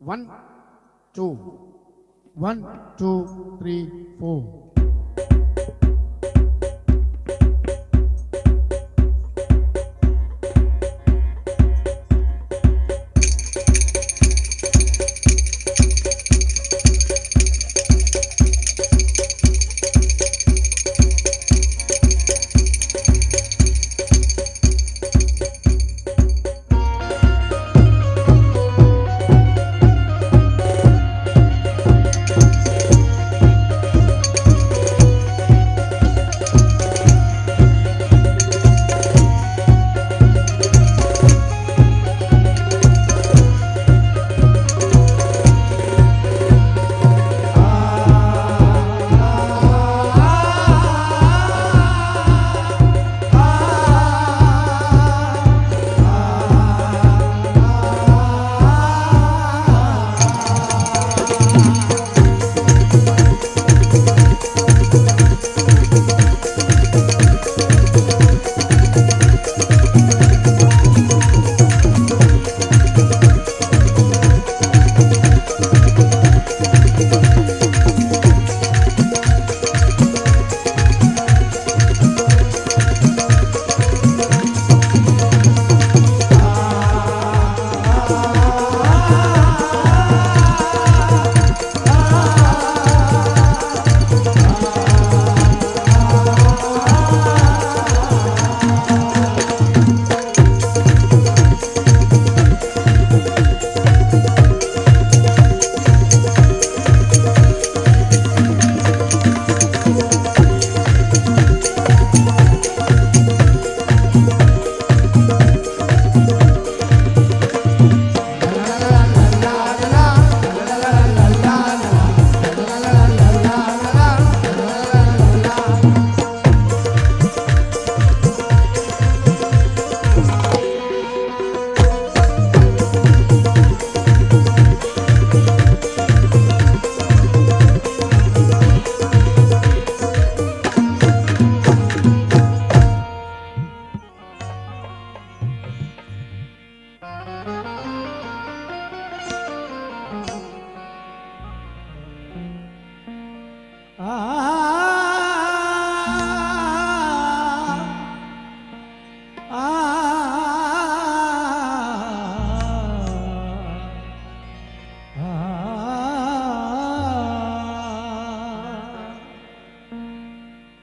1 2 1 2 3 4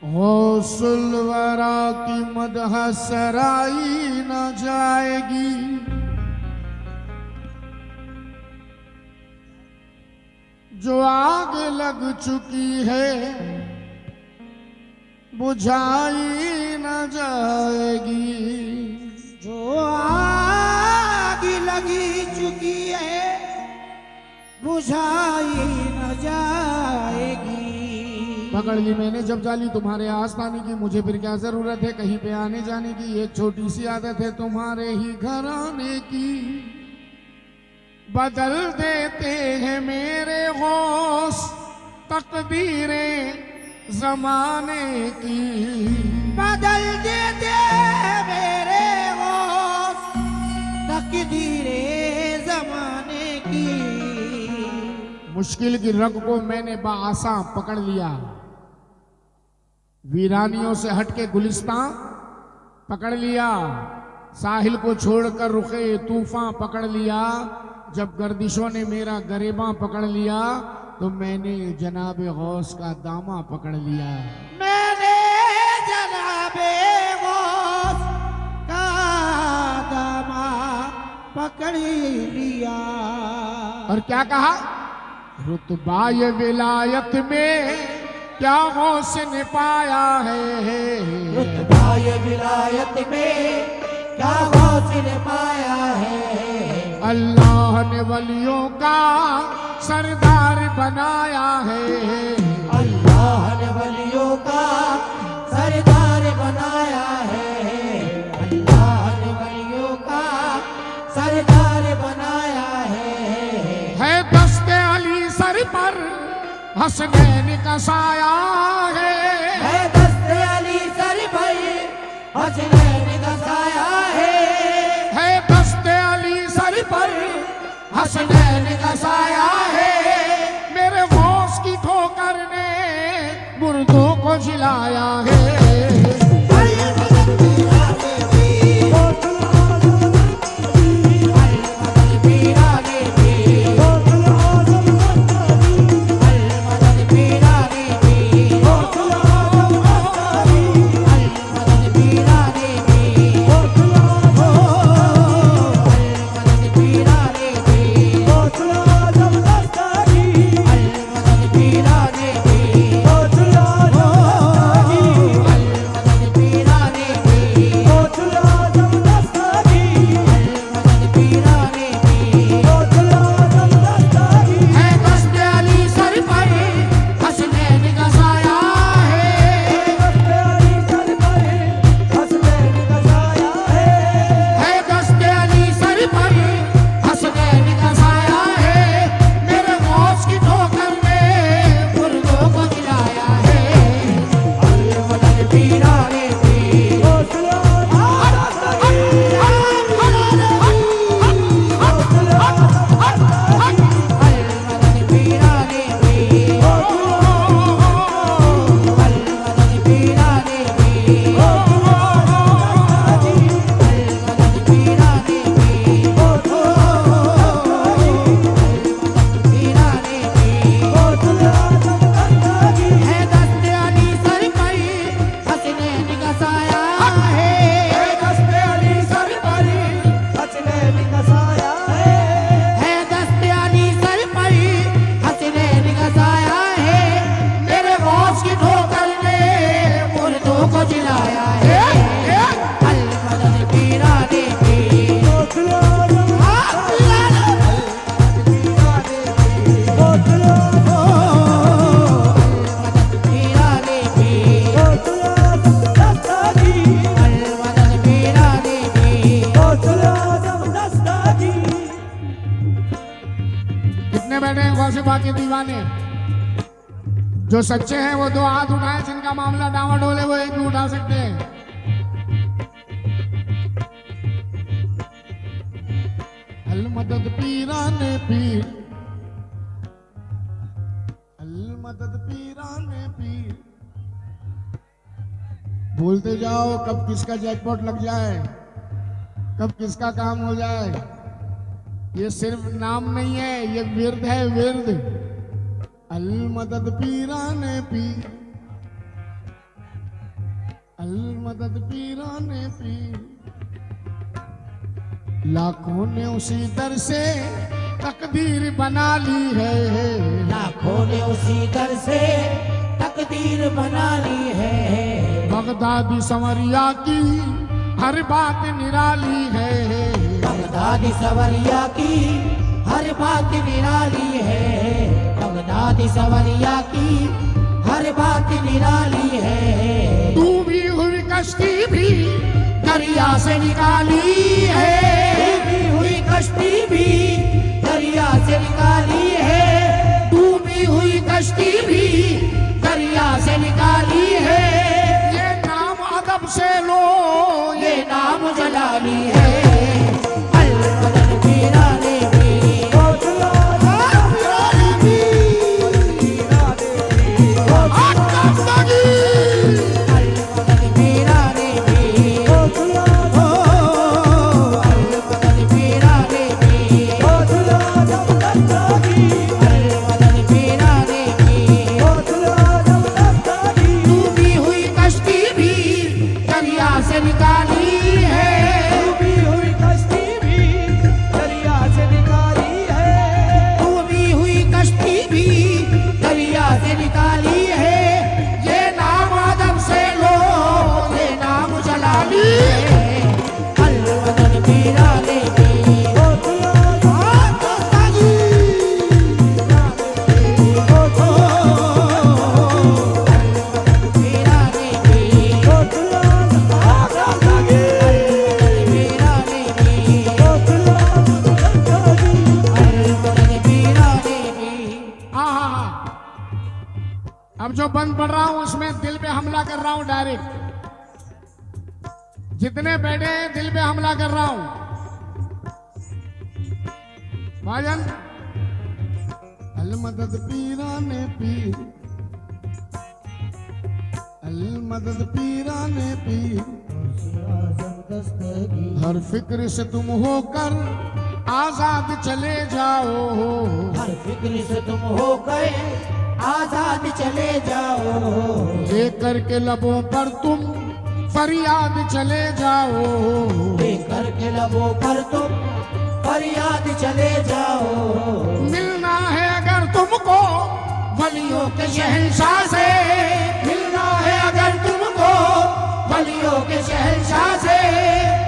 गौसुलवरा की मदह सराई न जाएगी, जो आग लग चुकी है बुझाई न जाएगी, जो आग लगी चुकी है बुझाई न जाएगी। पकड़ ली मैंने जब जाली तुम्हारे आस्थाने की, मुझे फिर क्या जरूरत है कहीं पे आने जाने की, एक छोटी सी आदत है तुम्हारे ही घर आने की। बदल देते हैं मेरे गौस तकदीरें जमाने की, बदल देते मेरे गौस तकदीरें जमाने की। मुश्किल की रग को मैंने बाआसा पकड़ लिया, वीरानियों से हटके गुलिस्तां पकड़ लिया, साहिल को छोड़कर रुखे तूफान पकड़ लिया। जब गर्दिशों ने मेरा गरेबां पकड़ लिया तो मैंने जनाबे गौस का दामा पकड़ लिया, मैंने जनाबे गौस का दामा पकड़ लिया। और क्या कहा, रुतबा ये विलायत में क्या गौस ने पाया है, रुतबा ये विलायत में क्या गौस ने पाया है। अल्लाह ने वलियों का सरदार बनाया है, अल्लाह ने वलियों का सरदार बनाया है, अल्लाह ने वलियों का सरदार बनाया है। दस्ते अली सर पर हसनैन का साया है, दस्ते अली सर पर हसनैन का साया है। दस्ते अली सर पर हसनैन हसनैन का साया है। मेरे गौस की ठोकर ने मुर्दों को जिलाया है। के दीवाने जो सच्चे हैं वो दो हाथ उठाए, जिनका मामला डावाडोल है वो एक भी उठा सकते हैं। अल मदद पीराने पीर, अल मदद पीराने पीर। बोलते जाओ कब किसका जैकपॉट लग जाए, कब किसका काम हो जाए। ये सिर्फ नाम नहीं है, ये विरद है, विरद। अल मदद पीराने पीर, अल मदद पीराने पीर। लाखों ने उसी दर से तकदीर बना ली है, लाखों ने उसी दर से तकदीर बना ली है। बगदादी संवरिया की हर बात निराली है, बगदादी सवरिया की हर बात निराली है। बगदादी सवरिया की हर बात निराली है। डूबी हुई कश्ती भी दरिया से निकाली है, डूबी हुई कश्ती भी दरिया से निकाली है। डूबी हुई कश्ती भी दरिया से निकाली है। ये नाम अदब से लो, ये नाम जलाली है। अल मदद पीराने पीर, अब जो बंद पढ़ रहा हूं उसमें दिल पे हमला कर रहा हूं डायरेक्ट। जितने बैठे हैं दिल पे हमला कर रहा हूं। भाईजान अल मदद पीराने पीर, अल मदद पीराने पीर, हर फिक्र से तुम होकर आजाद चले जाओ, हर फिक्र से तुम होकर आजाद चले जाओ, लेकर के लबों पर तुम फरियाद चले जाओ, लेकर के लबों पर तुम फरियाद चले जाओ। मिलना है अगर तुमको वलियों के शहंशाह से, मिलना है अगर तुमको वलियों के शहंशाह से,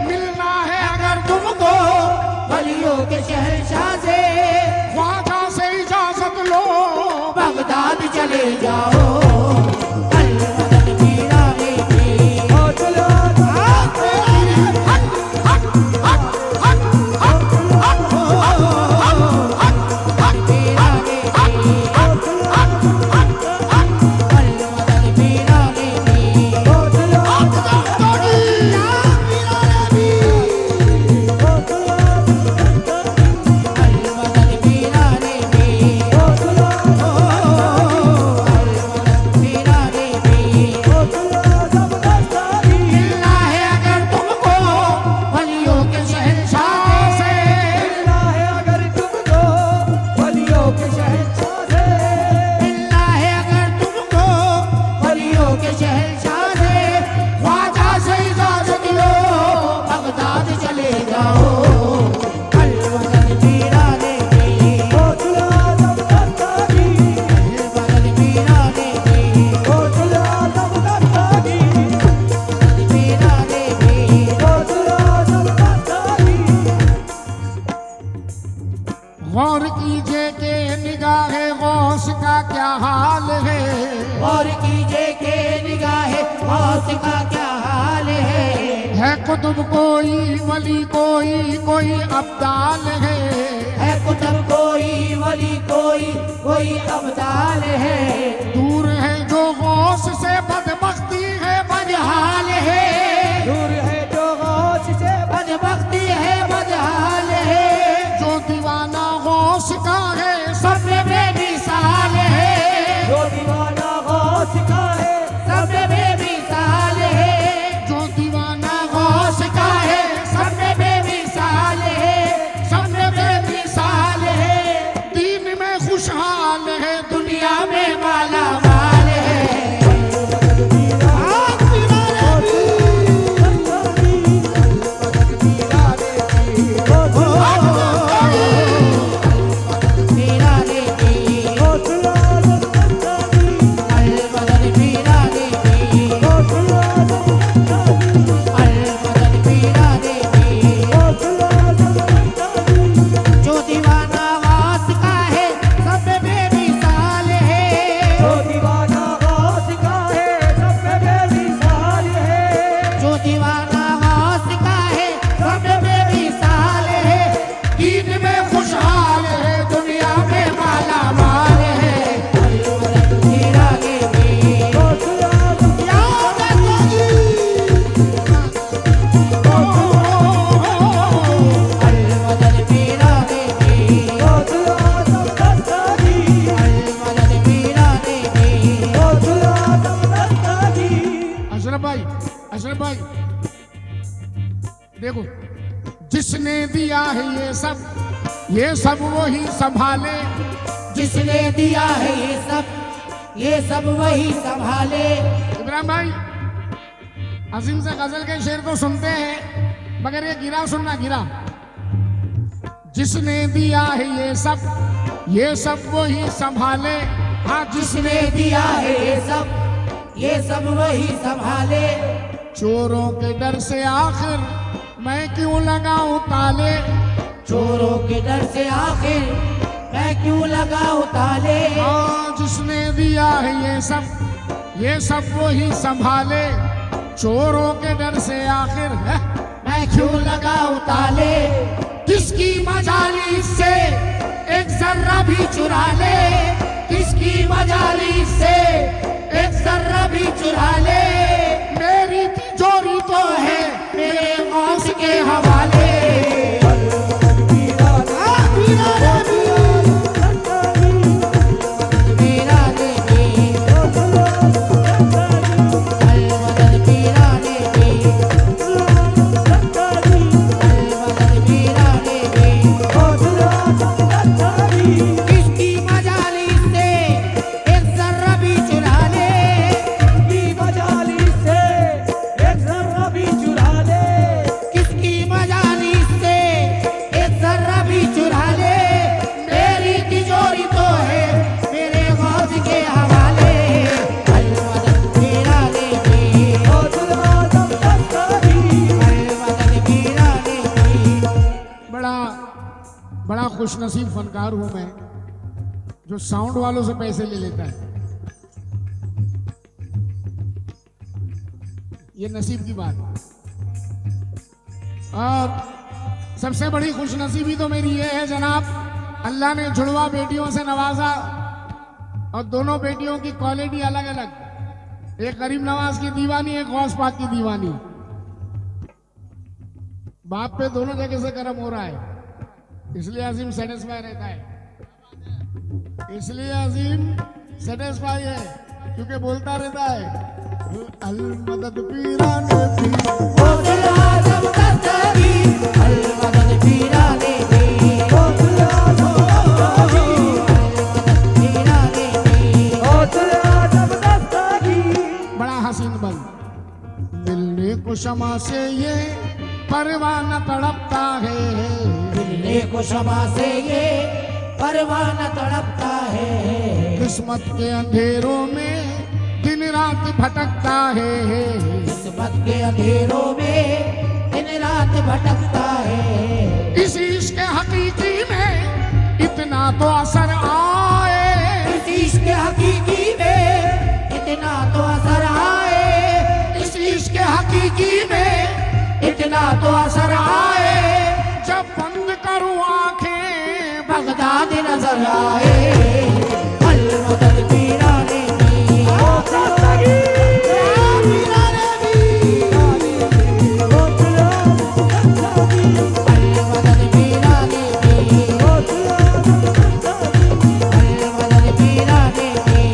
मिलना है अगर तुमको वलियों के शहंशाह से, ख्वाजा से इजाजत लो, बगदाद चले जाओ। अल मदद पीराने पीर, गौर कीजिए कि निगाहे गौस का क्या हाल है, और कीजिए के निगाहे गौस का क्या हाल है कुतुब कोई वली कोई अब्दाल है कुतुब कोई वली कोई अब्दाल है, दूर है जो गौस से बदबख्ती है बदहाल है, दूर है जो गौस से बदबख्ती है बदहाल है, जो दीवाना गौस का है सब में बेमिसाल है, जो दीवाना गौस का है सब में बेमिसाल है, जो दीवाना गौस का है सब में बेमिसाल है, सब में बेमिसाल है, दीन में खुशहाल है दुनिया में माला माल है। जो दीवाना गौस का है सब में बेमिसाल है, जो दीवाना गौस का है सब में बेमिसाल है, जो दीवाना गौस का है सब में बेमिसाल है, दीन में खुशहाल है दुनिया में माला माल है। पीराने पीर, मदद पीराने पीर, मदद पीराने पीर। अशरफ भाई देखो, जिसने दिया है ये सब वही संभाले, जिसने दिया है ये सब वही संभाले। इब्राहिम भाई अजीम से गजल के शेर तो सुनते हैं मगर ये गिरा सुनना गिरा, जिसने दिया है ये सब वही संभाले, हाँ जिसने दिया है ये सब वही संभाले, चोरों के डर से आखिर मैं क्यों लगाऊं ताले, चोरों के डर से आखिर मैं क्यों लगाऊं ताले, हाँ जिसने दिया है ये सब वही संभाले, चोरों के डर से आखिर मैं क्यों लगाऊं ताले, किसकी मजाली से एक जर्रा भी चुरा ले, किसकी मजाली से एक जर्रा भी चुरा ले, मेरी तिजोरी तो है मेरे गौस के हवाले। खुशनसीब फनकार हूं मैं जो साउंड वालों से पैसे ले लेता है। ये नसीब की बात है। और सबसे बड़ी खुशनसीबी तो मेरी ये है जनाब, अल्लाह ने जुड़वा बेटियों से नवाजा और दोनों बेटियों की क्वालिटी अलग अलग। एक करीम नवाज की दीवानी, एक गौस पाक की दीवानी। बाप पे दोनों जगह से कर्म हो रहा है, इसलिए अजीम सेटिस्फाई रहता है। इसलिए अजीम सेटिस्फाई है क्योंकि बोलता रहता है अल मदद पीराने पीर, गौसुल आजम दस्तगीर, अल मदद पीराने पीर, गौसुल आजम दस्तगीर, अल मदद पीराने पीर, गौसुल आजम दस्तगीर। बड़ा हसीन बन मिलने को शमा से ये परवाना तड़पता है, मिलने को शमा से ये परवाना तड़पता है। किस्मत के अंधेरों में दिन रात भटकता है, किस्मत के अंधेरों में दिन रात भटकता है। इस इश्क हकीकी में इतना तो असर आए, इस इश्क हकीकी में इतना तो असर आए, इस इश्क हकीकी में इतना तो असर आए। जब बंद करूं आंखें बगदाद नजर आए, अल मदद पीराने पीर, पीराने पीर, अल मदद पीराने पीर, अल मदद पीराने पीर।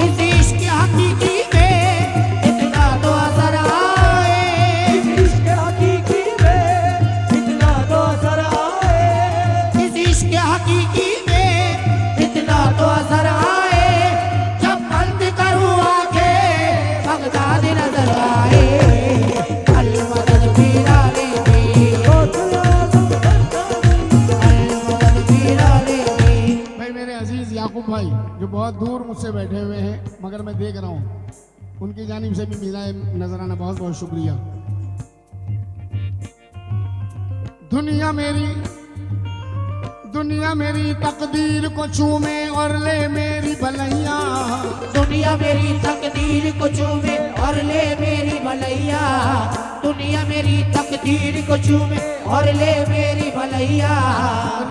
इस इश्क हकीकी में इतना तो असर आए, इस इश्क हकीकी में इतना तो असर आए, इस इश्क हकीकी में इतना तो असर आए। जब बंद करूं आंखें बगदाद नजर आए, अल मदद पीराने पीर, अल मदद पीराने पीर। भाई मेरे अजीज याकूब भाई जो बहुत दूर मुझसे बैठे हुए हैं मगर मैं देख रहा हूँ, उनकी जानिब से भी मिला है नजराना, बहुत बहुत शुक्रिया। दुनिया मेरी तकदीर को चूमे और ले मेरी भलैया, दुनिया मेरी तकदीर को चूमे और ले मेरी भलैया, दुनिया मेरी तकदीर को चूमे और ले मेरी भलैया।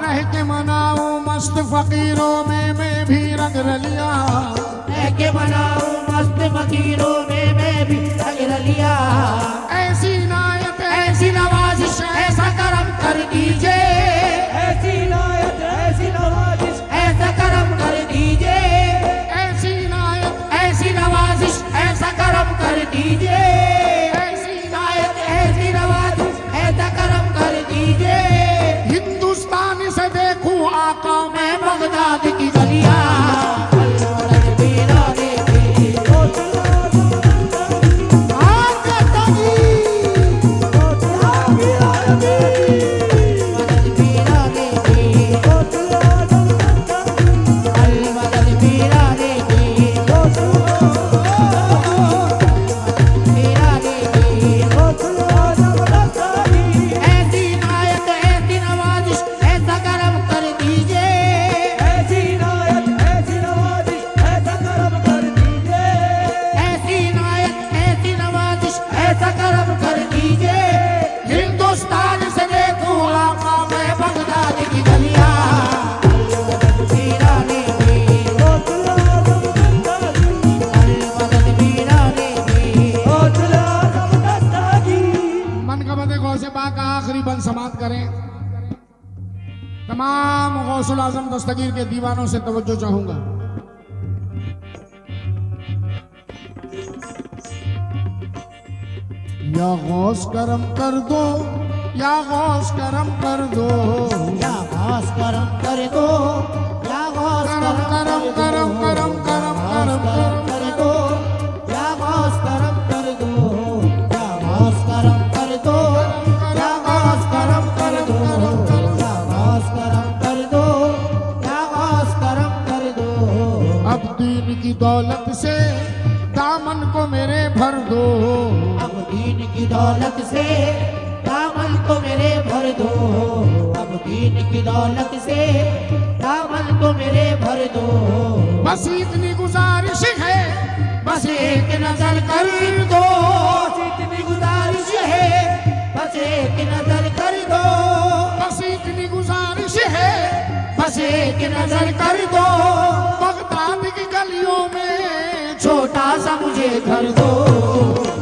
रह के मनाऊं मस्त फकीरों में मैं भी रंग रलिया, रह के बनाऊं मस्त फकीरों में मैं भी रंग रलिया। ऐसी नायत ऐसी नवाजिश ऐसा करम कर दीजिए, ऐसी नायत ऐसी नवाजिश ऐसा करम कर दीजिए, ऐसी नायत ऐसी नवाजिश ऐसा करम कर दीजिए, ऐसी नायत ऐसी नवाजिश ऐसा करम कर दीजिए। हिंदुस्तान से देखूं आका मैं बगदाद की गलियां, अल मदद पीराने पीर, समाप्त करें। तमाम गौसुल आजम दस्तगीर के दीवानों से तवज्जो चाहूंगा। या गौस करम कर दो, या गौस करम कर दो, या गौस करम कर दो, या गौस करम करम करम करम करम करम कर दो, या गौस करम कर दो, या गौस करम कर दो, या गौस करम कर दो, या गौस करम कर दो, या गौस करम कर दो। अब दीन की दौलत से दामन को मेरे भर दो, अब दीन की दौलत से दामन तो मेरे भर दो, अब दीन की दौलत से दामन तो मेरे भर दो। बस इतनी गुजारिश है, बस एक नजर कर दो, इतनी गुजारिश है, बस एक नजर कर दो, बस इतनी गुजारिश है, बस एक नजर कर दो। बगदाद की गलियों में छोटा सा मुझे घर दो।